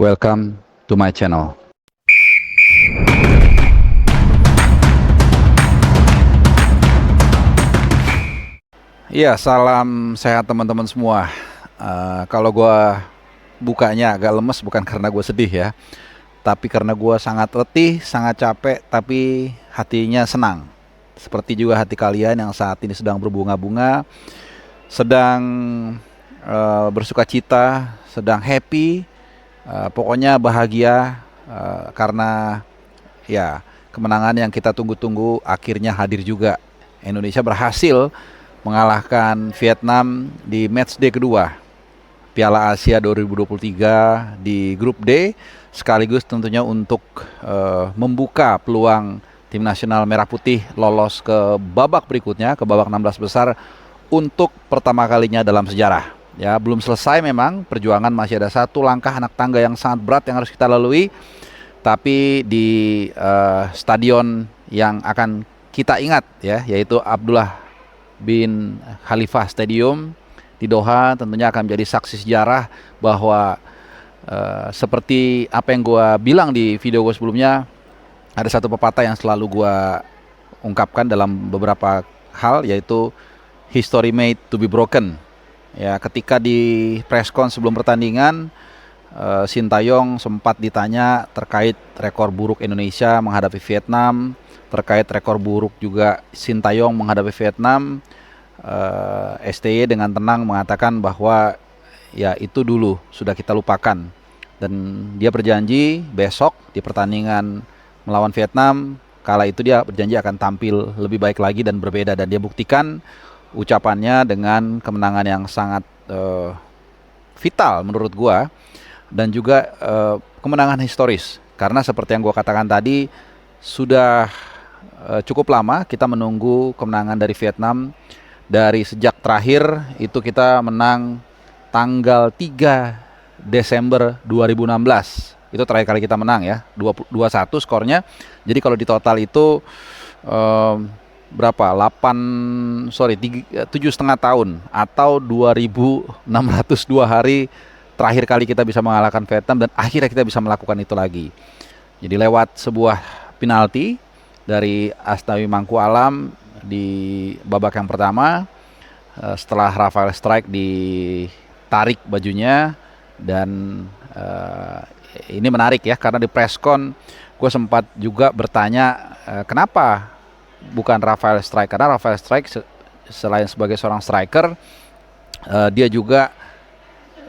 Welcome to my channel. Iya, salam sehat teman-teman semua. Kalau gue bukanya agak lemes bukan karena gue sedih ya, tapi karena gue sangat letih, sangat capek, tapi hatinya senang. Seperti juga hati kalian yang saat ini sedang berbunga-bunga, sedang bersuka cita, sedang happy, pokoknya bahagia karena ya kemenangan yang kita tunggu-tunggu akhirnya hadir juga. Indonesia berhasil mengalahkan Vietnam di matchday kedua Piala Asia 2023 di grup D, sekaligus tentunya untuk membuka peluang tim nasional Merah Putih lolos ke babak berikutnya, ke babak 16 besar untuk pertama kalinya dalam sejarah. Ya, belum selesai memang, perjuangan masih ada satu langkah anak tangga yang sangat berat yang harus kita lalui. Tapi di stadion yang akan kita ingat ya, yaitu Abdullah bin Khalifah Stadium di Doha, tentunya akan menjadi saksi sejarah bahwa seperti apa yang gue bilang di video gue sebelumnya, ada satu pepatah yang selalu gue ungkapkan dalam beberapa hal, yaitu history made to be broken. Ya, ketika di preskon sebelum pertandingan, Sintayong sempat ditanya terkait rekor buruk Indonesia menghadapi Vietnam, terkait rekor buruk juga Sintayong menghadapi Vietnam. STY dengan tenang mengatakan bahwa ya itu dulu sudah kita lupakan, dan dia berjanji besok di pertandingan melawan Vietnam, kala itu dia berjanji akan tampil lebih baik lagi dan berbeda, dan dia buktikan ucapannya dengan kemenangan yang sangat vital menurut gua, dan juga kemenangan historis, karena seperti yang gua katakan tadi, sudah cukup lama kita menunggu kemenangan dari Vietnam. Dari sejak terakhir itu kita menang tanggal 3 Desember 2016. Itu terakhir kali kita menang ya, 2-1 skornya. Jadi kalau di total itu berapa? 7,5 tahun atau 2.602 hari terakhir kali kita bisa mengalahkan Vietnam, dan akhirnya kita bisa melakukan itu lagi. Jadi lewat sebuah penalti dari Asnawi Mangku Alam di babak yang pertama, setelah Rafael Strike ditarik bajunya. Dan ini menarik ya, karena di preskon gue sempat juga bertanya kenapa bukan Rafael Strike, karena Rafael Strike selain sebagai seorang striker, dia juga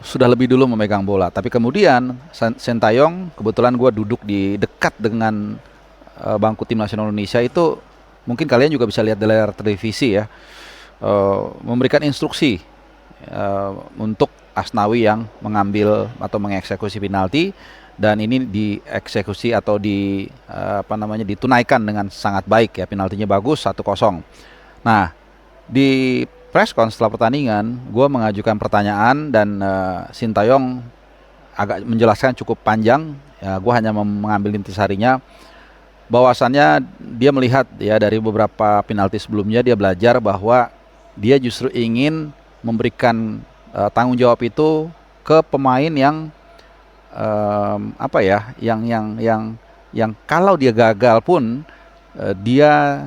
sudah lebih dulu memegang bola. Tapi kemudian Sintayong, kebetulan gue duduk di dekat dengan bangku tim nasional Indonesia itu, mungkin kalian juga bisa lihat di layar televisi ya, memberikan instruksi untuk Asnawi yang mengambil atau mengeksekusi penalti, dan ini dieksekusi atau ditunaikan dengan sangat baik ya, penaltinya bagus, 1-0. Nah, di preskon setelah pertandingan, gue mengajukan pertanyaan, dan Sintayong agak menjelaskan cukup panjang ya, gue hanya mengambil intisarinya, bahwasannya dia melihat ya dari beberapa penalti sebelumnya, dia belajar bahwa dia justru ingin memberikan tanggung jawab itu ke pemain yang yang kalau dia gagal pun dia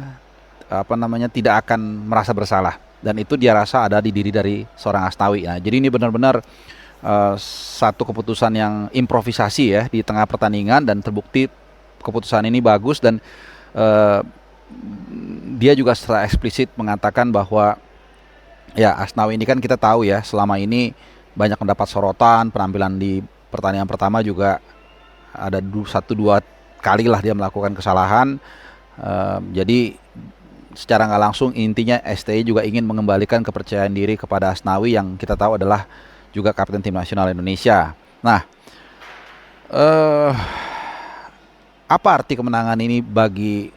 tidak akan merasa bersalah, dan itu dia rasa ada di diri dari seorang Asnawi. Nah, jadi ini benar-benar satu keputusan yang improvisasi ya di tengah pertandingan, dan terbukti keputusan ini bagus. Dan dia juga secara eksplisit mengatakan bahwa ya, Asnawi ini kan kita tahu ya, selama ini banyak mendapat sorotan, penampilan di pertandingan pertama juga ada 1-2 kali lah dia melakukan kesalahan. Jadi secara nggak langsung intinya STI juga ingin mengembalikan kepercayaan diri kepada Asnawi yang kita tahu adalah juga kapten tim nasional Indonesia. Nah, apa arti kemenangan ini bagi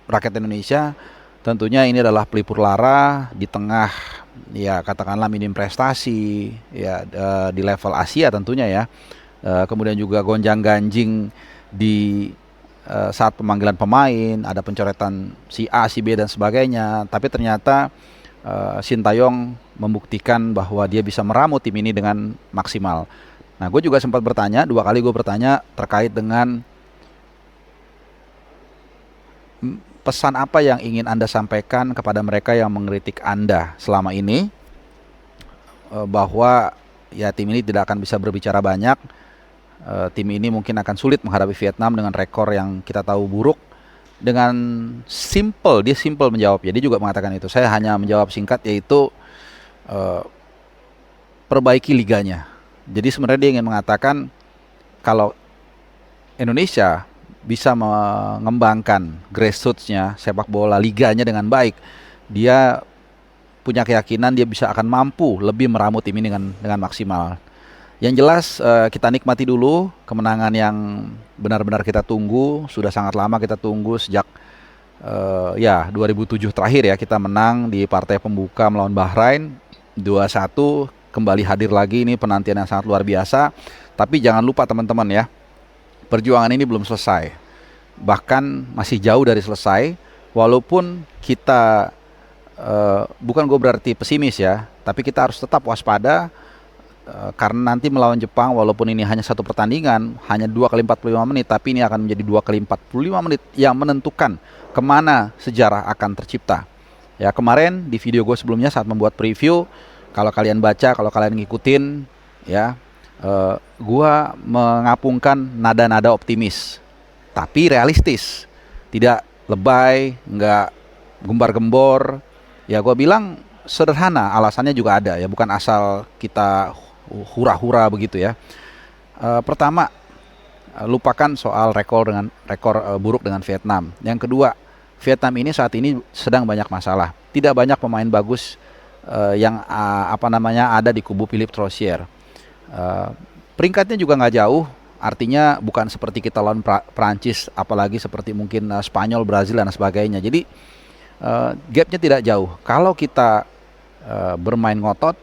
rakyat Indonesia? Tentunya ini adalah pelipur lara di tengah ya katakanlah minim prestasi ya di level Asia tentunya ya. Kemudian juga gonjang-ganjing di saat pemanggilan pemain, ada pencoretan si A, si B dan sebagainya. Tapi ternyata Sintayong membuktikan bahwa dia bisa meramu tim ini dengan maksimal. Nah, gue juga sempat bertanya, 2 kali gue bertanya terkait dengan pesan apa yang ingin Anda sampaikan kepada mereka yang mengkritik Anda selama ini, bahwa ya tim ini tidak akan bisa berbicara banyak, tim ini mungkin akan sulit menghadapi Vietnam dengan rekor yang kita tahu buruk. Dengan dia simple menjawab. Dia juga mengatakan itu. Saya hanya menjawab singkat, yaitu perbaiki liganya. Jadi sebenarnya dia ingin mengatakan kalau Indonesia bisa mengembangkan grassroots-nya, sepak bola liganya dengan baik, dia punya keyakinan dia bisa akan mampu lebih meramu tim ini dengan maksimal. Yang jelas kita nikmati dulu kemenangan yang benar-benar kita tunggu. Sudah sangat lama kita tunggu, sejak 2007 terakhir ya, kita menang di partai pembuka melawan Bahrain 2-1, kembali hadir lagi. Ini penantian yang sangat luar biasa. Tapi jangan lupa teman-teman ya, perjuangan ini belum selesai. Bahkan masih jauh dari selesai. Walaupun kita bukan gue berarti pesimis ya, tapi kita harus tetap waspada. Karena nanti melawan Jepang, walaupun ini hanya satu pertandingan, hanya 2 kali 45 menit, tapi ini akan menjadi 2 kali 45 menit yang menentukan kemana sejarah akan tercipta. Ya, kemarin di video gue sebelumnya saat membuat preview, kalau kalian baca, kalau kalian ngikutin ya, gue mengapungkan nada-nada optimis tapi realistis, tidak lebay, nggak gembar-gembor. Ya gue bilang sederhana, alasannya juga ada ya, bukan asal kita hura-hura begitu ya. Pertama, lupakan soal rekor buruk dengan Vietnam. Yang kedua, Vietnam ini saat ini sedang banyak masalah. Tidak banyak pemain bagus yang ada di kubu Philippe Troussier. Peringkatnya juga nggak jauh. Artinya bukan seperti kita lawan Prancis, apalagi seperti mungkin Spanyol, Brazil dan sebagainya. Jadi gapnya tidak jauh. Kalau kita bermain ngotot,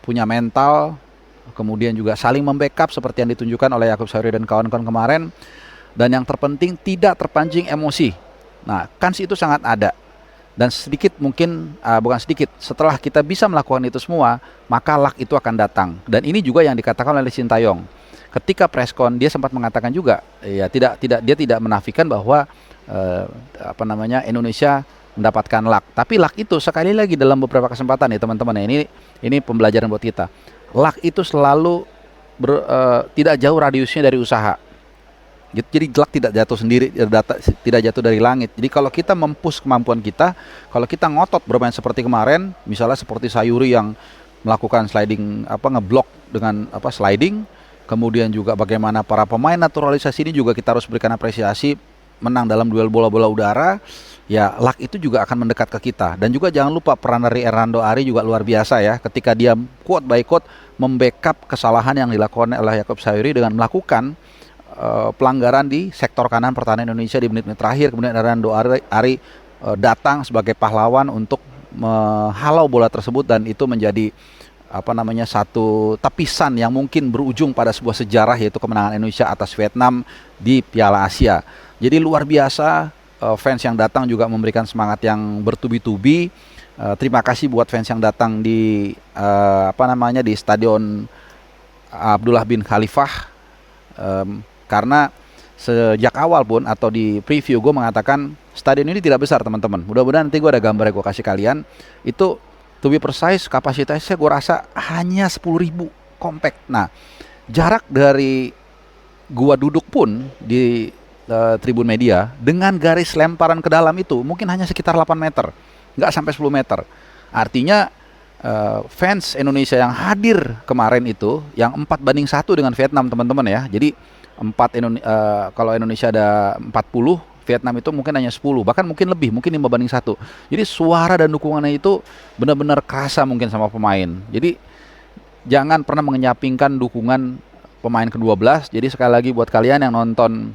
punya mental, kemudian juga saling membackup seperti yang ditunjukkan oleh Yaakob Sayuri dan kawan-kawan kemarin, dan yang terpenting tidak terpancing emosi. Nah, kans itu sangat ada. Dan sedikit mungkin, bukan sedikit, setelah kita bisa melakukan itu semua, maka luck itu akan datang. Dan ini juga yang dikatakan oleh Sintayong. Ketika preskon dia sempat mengatakan juga, ya dia tidak menafikan bahwa Indonesia mendapatkan luck. Tapi luck itu sekali lagi dalam beberapa kesempatan ya teman-teman ya, ini pembelajaran buat kita. Luck itu selalu tidak jauh radiusnya dari usaha. Jadi luck tidak jatuh sendiri, tidak jatuh dari langit. Jadi kalau kita mempush kemampuan kita, kalau kita ngotot bermain seperti kemarin, misalnya seperti Sayuri yang melakukan sliding, ngeblok dengan sliding, kemudian juga bagaimana para pemain naturalisasi ini juga kita harus berikan apresiasi, menang dalam duel bola-bola udara. Ya, luck itu juga akan mendekat ke kita. Dan juga jangan lupa peran dari Hernando Ari juga luar biasa ya, ketika dia quote by quote membackup kesalahan yang dilakukan oleh Yaakob Sayuri dengan melakukan pelanggaran di sektor kanan pertahanan Indonesia di menit-menit terakhir. Kemudian Hernando Ari datang sebagai pahlawan untuk menghalau bola tersebut, dan itu menjadi satu tapisan yang mungkin berujung pada sebuah sejarah, yaitu kemenangan Indonesia atas Vietnam di Piala Asia. Jadi luar biasa. Fans yang datang juga memberikan semangat yang bertubi-tubi. Terima kasih buat fans yang datang di di Stadion Abdullah bin Khalifah, karena sejak awal pun atau di preview gue mengatakan stadion ini tidak besar teman-teman. Mudah-mudahan nanti gue ada gambar yang gue kasih kalian. Itu to be precise, kapasitasnya gue rasa hanya 10.000, compact. Nah, jarak dari gua duduk pun di tribun media dengan garis lemparan ke dalam itu mungkin hanya sekitar 8 meter, nggak sampai 10 meter. Artinya fans Indonesia yang hadir kemarin itu yang 4-1 dengan Vietnam teman-teman ya. Jadi kalau Indonesia ada 40, Vietnam itu mungkin hanya 10, bahkan mungkin lebih, mungkin 5-1. Jadi suara dan dukungannya itu benar-benar kerasa mungkin sama pemain. Jadi jangan pernah mengenyampingkan dukungan pemain ke-12. Jadi sekali lagi buat kalian yang nonton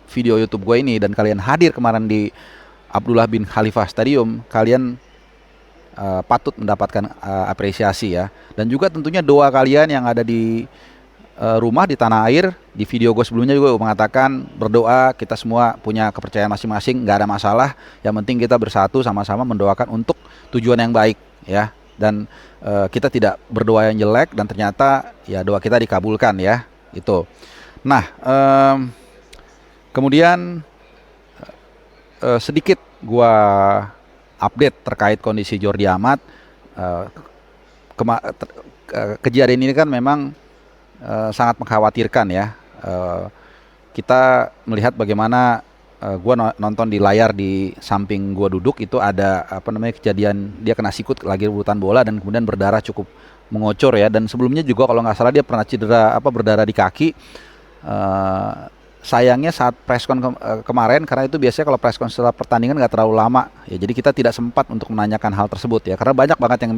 video YouTube gue ini dan kalian hadir kemarin di Abdullah bin Khalifah Stadium, kalian patut mendapatkan apresiasi ya. Dan juga tentunya doa kalian yang ada di rumah di tanah air. Di video gue sebelumnya juga gue mengatakan berdoa, kita semua punya kepercayaan masing-masing, nggak ada masalah. Yang penting kita bersatu sama-sama mendoakan untuk tujuan yang baik ya. dan kita tidak berdoa yang jelek dan ternyata ya doa kita dikabulkan ya itu. Nah, kemudian sedikit gua update terkait kondisi Jordi Amat. Eh, Kejadian ini kan memang sangat mengkhawatirkan ya. Kita melihat bagaimana gua nonton di layar di samping gua duduk itu ada kejadian dia kena sikut lagi rebutan bola dan kemudian berdarah cukup mengocor ya, dan sebelumnya juga kalau nggak salah dia pernah cedera berdarah di kaki. Sayangnya saat preskon kemarin, karena itu biasanya kalau preskon setelah pertandingan nggak terlalu lama ya, jadi kita tidak sempat untuk menanyakan hal tersebut ya, karena banyak banget yang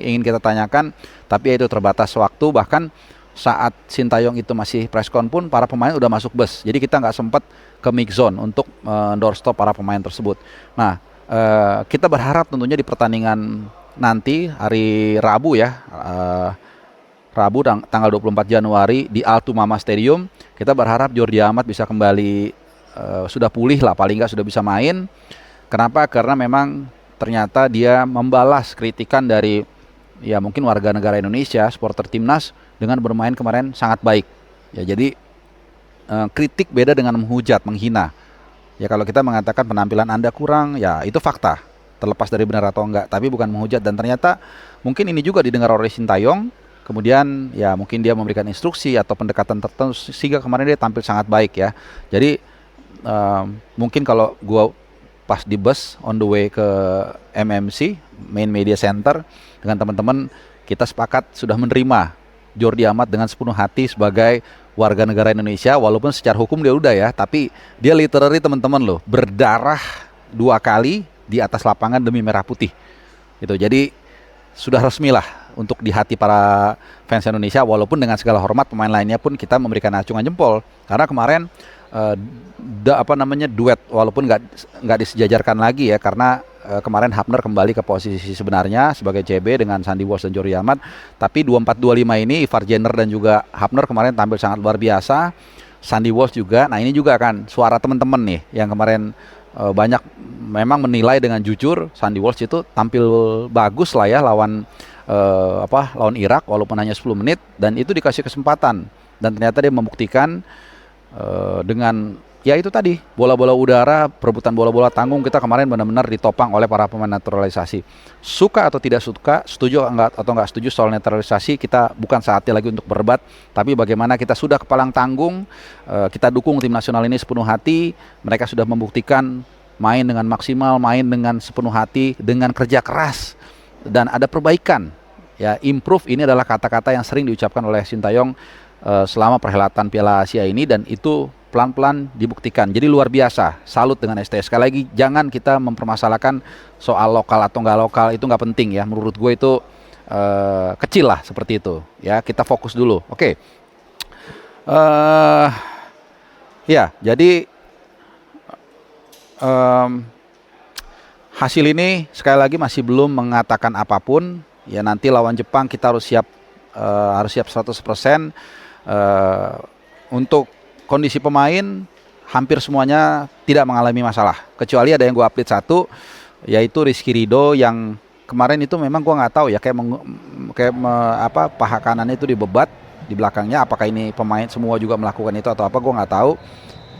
ingin kita tanyakan, tapi ya itu terbatas waktu. Bahkan saat Sintayong itu masih preskon pun para pemain udah masuk bus, jadi kita nggak sempat ke mix zone untuk doorstop para pemain tersebut. Nah, kita berharap tentunya di pertandingan nanti hari Rabu ya, Rabu tanggal 24 Januari di Altumama Stadium, kita berharap Jordi Amat bisa kembali, sudah pulih lah, paling nggak sudah bisa main. Kenapa? Karena memang ternyata dia membalas kritikan dari ya mungkin warga negara Indonesia, supporter timnas, dengan bermain kemarin sangat baik. Ya, jadi kritik beda dengan menghujat, menghina. Ya, kalau kita mengatakan penampilan Anda kurang, ya itu fakta, terlepas dari benar atau enggak, tapi bukan menghujat. Dan ternyata mungkin ini juga didengar oleh Sintayong. Kemudian ya mungkin dia memberikan instruksi atau pendekatan tertentu sehingga kemarin dia tampil sangat baik ya. Jadi mungkin kalau gua pas di bus on the way ke MMC, Main Media Center, dengan teman-teman, kita sepakat sudah menerima Jordi Amat dengan sepenuh hati sebagai warga negara Indonesia, walaupun secara hukum dia udah ya, tapi dia literally teman-teman loh berdarah 2 kali di atas lapangan demi merah putih. Gitu. Jadi sudah resmi lah untuk di hati para fans Indonesia, walaupun dengan segala hormat pemain lainnya pun kita memberikan acungan jempol, karena kemarin duet, walaupun nggak disejajarkan lagi ya, karena kemarin Hapner kembali ke posisi sebenarnya sebagai CB dengan Sandy Walsh dan Jordi Amat, tapi 24-25 ini Ivar Jenner dan juga Hapner kemarin tampil sangat luar biasa. Sandy Walsh juga. Nah, ini juga kan suara teman-teman nih yang kemarin banyak memang menilai dengan jujur Sandy Walsh itu tampil bagus lah ya lawan Irak, walaupun hanya 10 menit, dan itu dikasih kesempatan dan ternyata dia membuktikan dengan ya itu tadi, bola-bola udara, perebutan bola-bola tanggung, kita kemarin benar-benar ditopang oleh para pemain naturalisasi. Suka atau tidak suka, setuju atau nggak setuju soal naturalisasi, kita bukan saatnya lagi untuk berdebat, tapi bagaimana kita sudah kepalang tanggung, kita dukung tim nasional ini sepenuh hati. Mereka sudah membuktikan main dengan maksimal, main dengan sepenuh hati, dengan kerja keras, dan ada perbaikan. Ya, improve ini adalah kata-kata yang sering diucapkan oleh Sintayong selama perhelatan Piala Asia ini, dan itu pelan-pelan dibuktikan. Jadi luar biasa, salut dengan STS. Sekali lagi, jangan kita mempermasalahkan soal lokal atau nggak lokal, itu nggak penting ya. Menurut gue itu kecil lah seperti itu. Ya, kita fokus dulu. Oke. Ya, jadi hasil ini sekali lagi masih belum mengatakan apapun. Ya, nanti lawan Jepang kita harus siap 100%. Untuk kondisi pemain hampir semuanya tidak mengalami masalah, kecuali ada yang gue update satu, yaitu Rizky Ridho yang kemarin itu memang gue nggak tahu ya, paha kanannya itu dibebat di belakangnya. Apakah ini pemain semua juga melakukan itu atau apa, gue nggak tahu.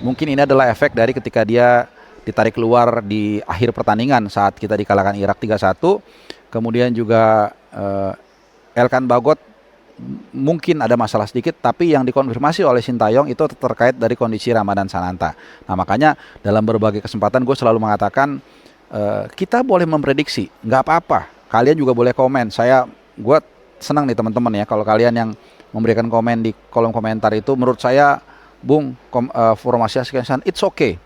Mungkin ini adalah efek dari ketika dia ditarik keluar di akhir pertandingan saat kita dikalahkan Irak 3-1. Kemudian juga Elkan Bagot mungkin ada masalah sedikit, tapi yang dikonfirmasi oleh Sintayong itu terkait dari kondisi Ramadan Sananta. Nah, makanya dalam berbagai kesempatan gue selalu mengatakan kita boleh memprediksi, nggak apa-apa. Kalian juga boleh komen. Gue senang nih teman-teman ya, kalau kalian yang memberikan komen di kolom komentar itu, menurut saya, Bung, formasi sekian, it's okay.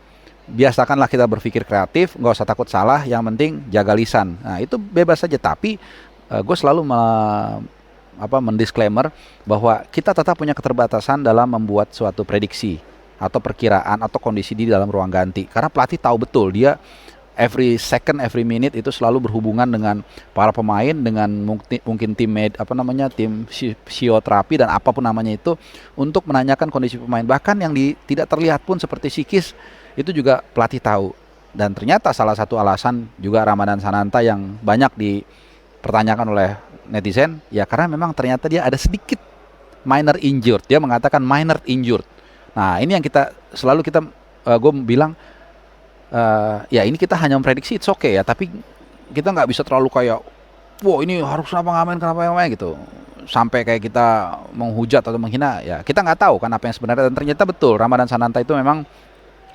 Biasakanlah kita berpikir kreatif, nggak usah takut salah, yang penting jaga lisan. Nah, itu bebas saja, tapi gue selalu mendisklaimer bahwa kita tetap punya keterbatasan dalam membuat suatu prediksi atau perkiraan atau kondisi di dalam ruang ganti, karena pelatih tahu betul dia every second, every minute itu selalu berhubungan dengan para pemain, dengan mungkin tim fisioterapi dan apapun namanya itu, untuk menanyakan kondisi pemain. Bahkan yang tidak terlihat pun seperti psikis itu juga pelatih tahu. Dan ternyata salah satu alasan juga Ramadan Sananta yang banyak dipertanyakan oleh netizen, ya karena memang ternyata dia ada sedikit minor injured. Dia mengatakan minor injured. Nah, ini yang gue bilang, ya ini kita hanya memprediksi, it's okay ya, tapi kita nggak bisa terlalu kayak, wow ini harus kenapa ngapain gitu, sampai kayak kita menghujat atau menghina. Ya kita nggak tahu kan apa yang sebenarnya, dan ternyata betul Ramadan Sananta itu memang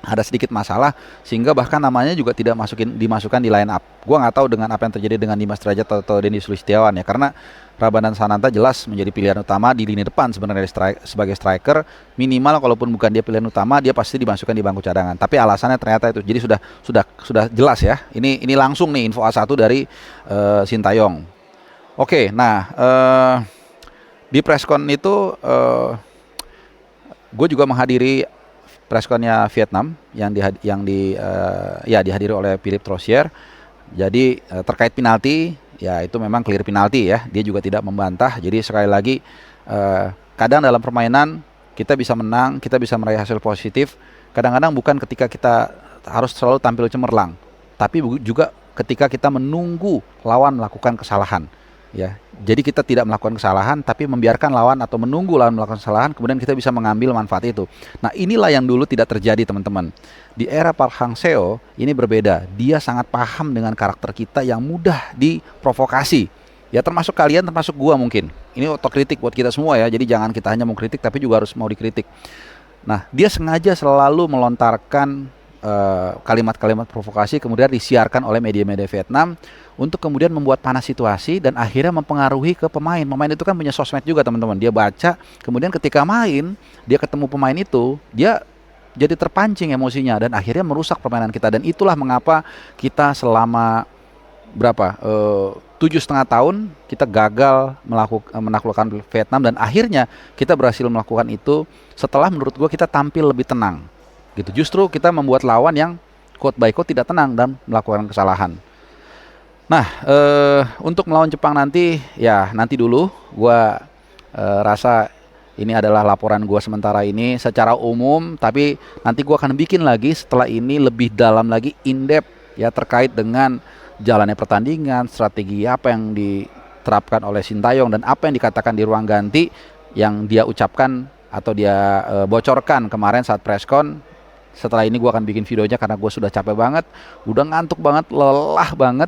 ada sedikit masalah sehingga bahkan namanya juga tidak dimasukkan di line up. Gua nggak tahu dengan apa yang terjadi dengan Dimas Derajat atau Denny Sulistiawan ya, karena Ramadan Sananta jelas menjadi pilihan utama di lini depan sebenarnya sebagai striker. Minimal kalaupun bukan dia pilihan utama, dia pasti dimasukkan di bangku cadangan. Tapi alasannya ternyata itu. Jadi sudah jelas ya. Ini langsung nih info A1 dari Sintayong. Oke, nah di presscon itu gue juga menghadiri pressconnya Vietnam yang dihadiri oleh Philippe Troussier. Jadi terkait penalti, ya itu memang clear penalti ya. Dia juga tidak membantah. Jadi sekali lagi, kadang dalam permainan kita bisa menang, kita bisa meraih hasil positif. Kadang-kadang bukan ketika kita harus selalu tampil cemerlang, tapi juga ketika kita menunggu lawan melakukan kesalahan. Ya, jadi kita tidak melakukan kesalahan, tapi membiarkan lawan atau menunggu lawan melakukan kesalahan, kemudian kita bisa mengambil manfaat itu. Nah, inilah yang dulu tidak terjadi, teman-teman. Di era Park Hang-seo ini berbeda. Dia sangat paham dengan karakter kita yang mudah diprovokasi. Ya, termasuk kalian, termasuk gua mungkin. Ini otokritik buat kita semua ya. Jadi jangan kita hanya mau kritik, tapi juga harus mau dikritik. Nah, dia sengaja selalu melontarkan kalimat-kalimat provokasi, kemudian disiarkan oleh media-media Vietnam untuk kemudian membuat panas situasi dan akhirnya mempengaruhi ke pemain. Pemain itu kan punya sosmed juga, teman-teman. Dia baca, kemudian ketika main, dia ketemu pemain itu, dia jadi terpancing emosinya dan akhirnya merusak permainan kita. Dan itulah mengapa kita selama 7,5 tahun kita gagal menaklukkan Vietnam, dan akhirnya kita berhasil melakukan itu setelah menurut gue kita tampil lebih tenang. Gitu. Justru kita membuat lawan yang quote by quote tidak tenang dan melakukan kesalahan. Nah, untuk melawan Jepang nanti, ya nanti dulu. Gua rasa ini adalah laporan gua sementara ini secara umum, tapi nanti gua akan bikin lagi setelah ini lebih dalam lagi, in depth ya, terkait dengan jalannya pertandingan, strategi apa yang diterapkan oleh Sintayong dan apa yang dikatakan di ruang ganti yang dia ucapkan atau dia bocorkan kemarin saat presscon. Setelah ini gue akan bikin videonya karena gue sudah capek banget, udah ngantuk banget, lelah banget.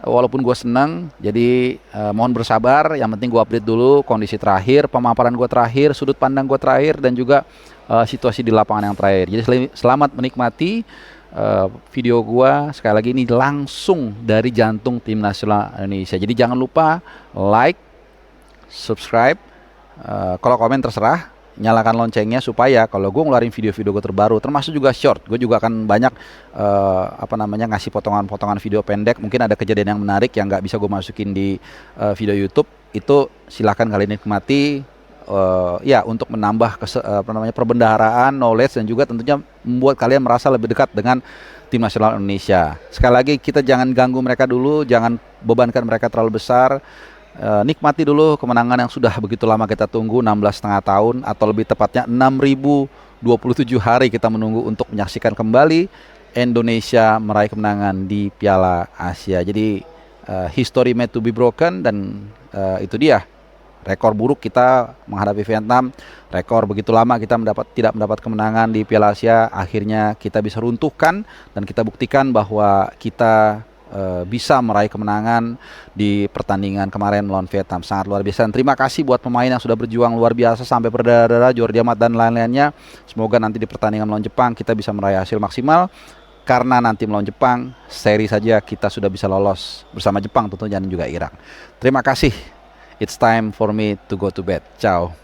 Walaupun gue senang, jadi mohon bersabar. Yang penting gue update dulu kondisi terakhir, pemaparan gue terakhir, sudut pandang gue terakhir, dan juga situasi di lapangan yang terakhir. Jadi selamat menikmati video gue. Sekali lagi ini langsung dari jantung Tim Nasional Indonesia. Jadi jangan lupa like, subscribe, kalau komen terserah. Nyalakan loncengnya supaya kalau gue ngeluarin video-video gue terbaru, termasuk juga short, gue juga akan banyak ngasih potongan-potongan video pendek. Mungkin ada kejadian yang menarik yang nggak bisa gue masukin di video YouTube, itu silahkan kalian nikmati ya, untuk menambah perbendaharaan, knowledge, dan juga tentunya membuat kalian merasa lebih dekat dengan Tim Nasional Indonesia. Sekali lagi, kita jangan ganggu mereka dulu, jangan bebankan mereka terlalu besar. Nikmati dulu kemenangan yang sudah begitu lama kita tunggu, 16,5 tahun, atau lebih tepatnya 6.027 hari kita menunggu untuk menyaksikan kembali Indonesia meraih kemenangan di Piala Asia. Jadi history made to be broken, dan itu dia rekor buruk kita menghadapi Vietnam. Rekor begitu lama kita tidak mendapat kemenangan di Piala Asia, akhirnya kita bisa runtuhkan dan kita buktikan bahwa kita bisa meraih kemenangan di pertandingan kemarin melawan Vietnam. Sangat luar biasa. Dan terima kasih buat pemain yang sudah berjuang luar biasa sampai berdarah-darah, Jordi Amat dan lain-lainnya. Semoga nanti di pertandingan melawan Jepang kita bisa meraih hasil maksimal, karena nanti melawan Jepang seri saja kita sudah bisa lolos bersama Jepang tentunya, dan juga Irak. Terima kasih. It's time for me to go to bed. Ciao.